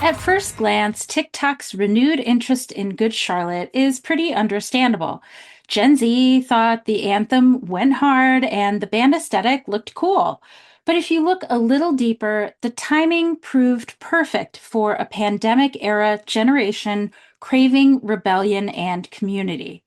At first glance, TikTok's renewed interest in Good Charlotte is pretty understandable. Gen Z thought the anthem went hard and the band aesthetic looked cool. But if you look a little deeper, the timing proved perfect for a pandemic era generation craving rebellion and community.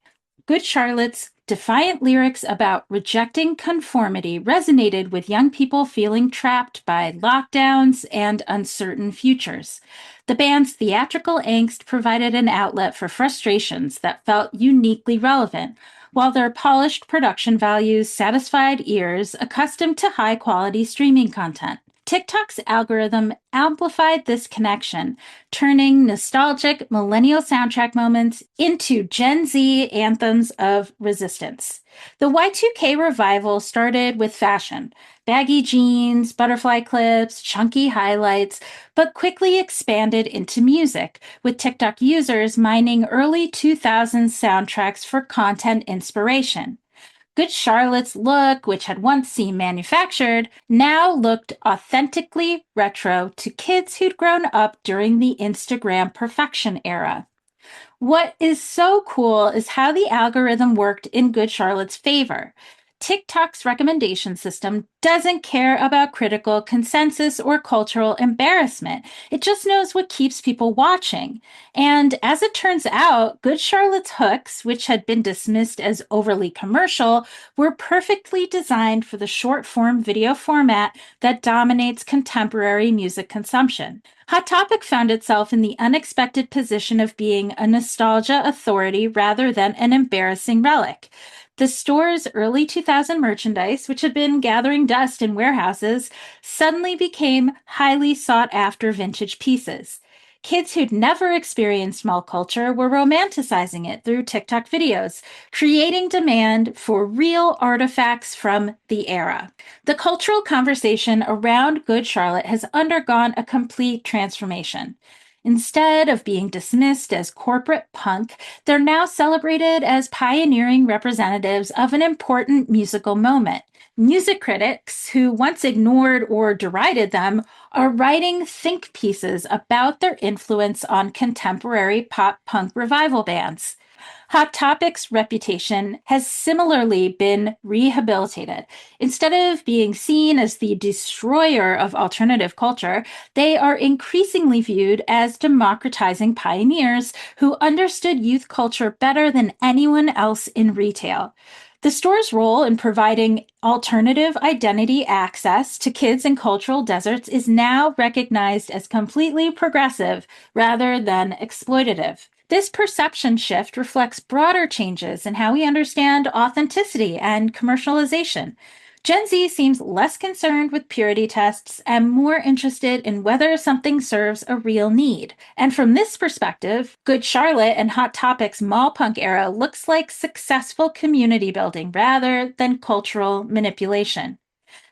Good Charlotte's defiant lyrics about rejecting conformity resonated with young people feeling trapped by lockdowns and uncertain futures. The band's theatrical angst provided an outlet for frustrations that felt uniquely relevant, while their polished production values satisfied ears accustomed to high quality streaming content. TikTok's algorithm amplified this connection, turning nostalgic millennial soundtrack moments into Gen Z anthems of resistance. The Y2K revival started with fashion, baggy jeans, butterfly clips, chunky highlights, but quickly expanded into music, with TikTok users mining early 2000s soundtracks for content inspiration. Good Charlotte's look, which had once seemed manufactured, now looked authentically retro to kids who'd grown up during the Instagram perfection era. What is so cool is how the algorithm worked in Good Charlotte's favor. TikTok's recommendation system doesn't care about critical consensus or cultural embarrassment. It just knows what keeps people watching. And as it turns out, Good Charlotte's hooks, which had been dismissed as overly commercial, were perfectly designed for the short form video format that dominates contemporary music consumption. Hot Topic found itself in the unexpected position of being a nostalgia authority rather than an embarrassing relic. The store's early 2000 merchandise, which had been gathering dust in warehouses, suddenly became highly sought after vintage pieces. Kids who'd never experienced mall culture were romanticizing it through TikTok videos, creating demand for real artifacts from the era. The cultural conversation around Good Charlotte has undergone a complete transformation. Instead of being dismissed as corporate punk, they're now celebrated as pioneering representatives of an important musical moment. Music critics, who once ignored or derided them, are writing think pieces about their influence on contemporary pop punk revival bands. Hot Topic's reputation has similarly been rehabilitated. Instead of being seen as the destroyer of alternative culture, they are increasingly viewed as democratizing pioneers who understood youth culture better than anyone else in retail. The store's role in providing alternative identity access to kids in cultural deserts is now recognized as completely progressive rather than exploitative. This perception shift reflects broader changes in how we understand authenticity and commercialization. Gen Z seems less concerned with purity tests and more interested in whether something serves a real need. And from this perspective, Good Charlotte and Hot Topic's mall punk era looks like successful community building rather than cultural manipulation.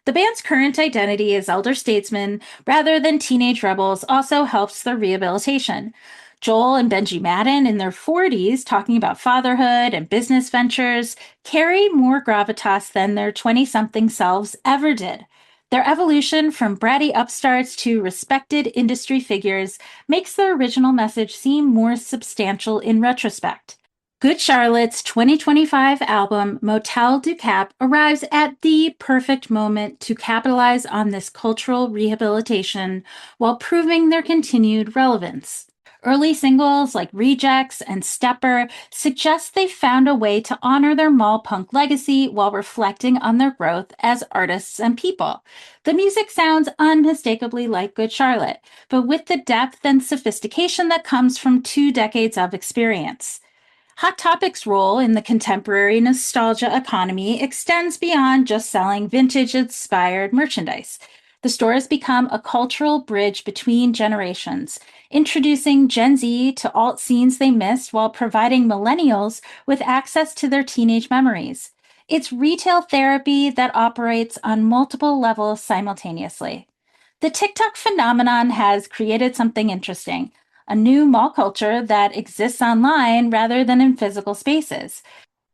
The band's current identity as elder statesmen rather than teenage rebels also helps their rehabilitation. Joel and Benji Madden in their 40s talking about fatherhood and business ventures carry more gravitas than their 20 something selves ever did. Their evolution from bratty upstarts to respected industry figures makes the original message seem more substantial in retrospect. Good Charlotte's 2025 album, Motel du Cap, arrives at the perfect moment to capitalize on this cultural rehabilitation while proving their continued relevance. Early singles like Rejects and Stepper suggest they found a way to honor their mall punk legacy while reflecting on their growth as artists and people. The music sounds unmistakably like Good Charlotte, but with the depth and sophistication that comes from 2 decades of experience. Hot Topic's role in the contemporary nostalgia economy extends beyond just selling vintage inspired merchandise. The store has become a cultural bridge between generations, introducing Gen Z to alt scenes they missed while providing millennials with access to their teenage memories. It's retail therapy that operates on multiple levels simultaneously. The TikTok phenomenon has created something interesting, a new mall culture that exists online rather than in physical spaces.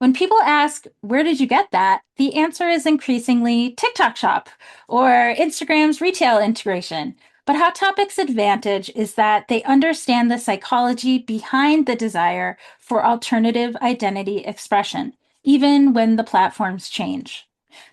When people ask, where did you get that? The answer is increasingly TikTok shop or Instagram's retail integration. But Hot Topic's advantage is that they understand the psychology behind the desire for alternative identity expression, even when the platforms change.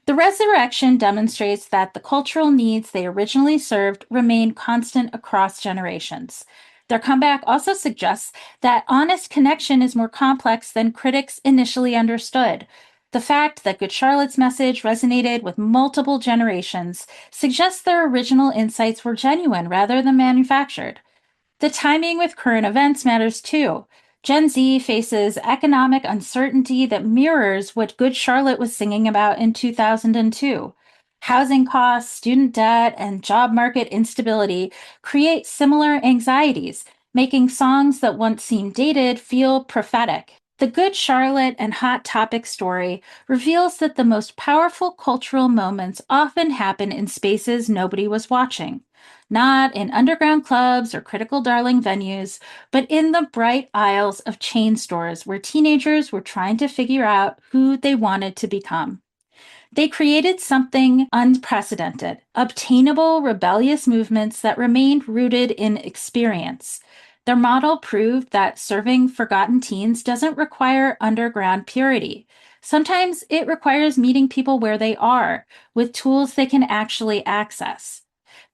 The resurrection demonstrates that the cultural needs they originally served remain constant across generations. Their comeback also suggests that honest connection is more complex than critics initially understood. The fact that Good Charlotte's message resonated with multiple generations suggests their original insights were genuine rather than manufactured. The timing with current events matters too. Gen Z faces economic uncertainty that mirrors what Good Charlotte was singing about in 2002. Housing costs, student debt, and job market instability create similar anxieties, making songs that once seemed dated feel prophetic. The Good Charlotte and Hot Topic story reveals that the most powerful cultural moments often happen in spaces nobody was watching, not in underground clubs or critical darling venues, but in the bright aisles of chain stores where teenagers were trying to figure out who they wanted to become. They created something unprecedented, obtainable, rebellious movements that remained rooted in experience. Their model proved that serving forgotten teens doesn't require underground purity. Sometimes it requires meeting people where they are, with tools they can actually access.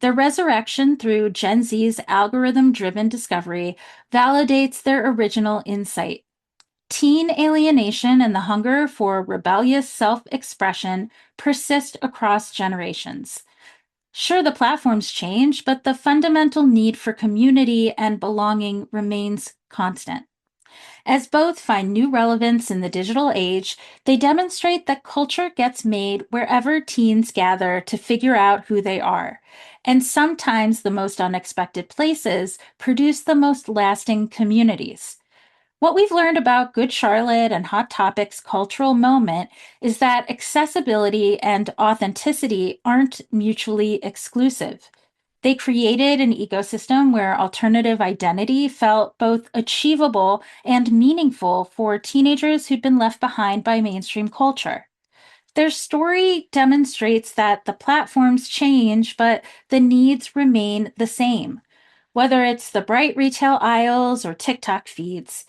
Their resurrection through Gen Z's algorithm driven discovery validates their original insight. Teen alienation and the hunger for rebellious self expression persist across generations. Sure, the platforms change, but the fundamental need for community and belonging remains constant. As both find new relevance in the digital age, they demonstrate that culture gets made wherever teens gather to figure out who they are. And sometimes the most unexpected places produce the most lasting communities. What we've learned about Good Charlotte and Hot Topics' cultural moment is that accessibility and authenticity aren't mutually exclusive. They created an ecosystem where alternative identity felt both achievable and meaningful for teenagers who'd been left behind by mainstream culture. Their story demonstrates that the platforms change, but the needs remain the same. Whether it's the bright retail aisles or TikTok feeds,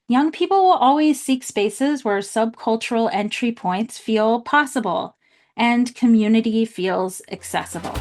young people will always seek spaces where subcultural entry points feel possible and community feels accessible.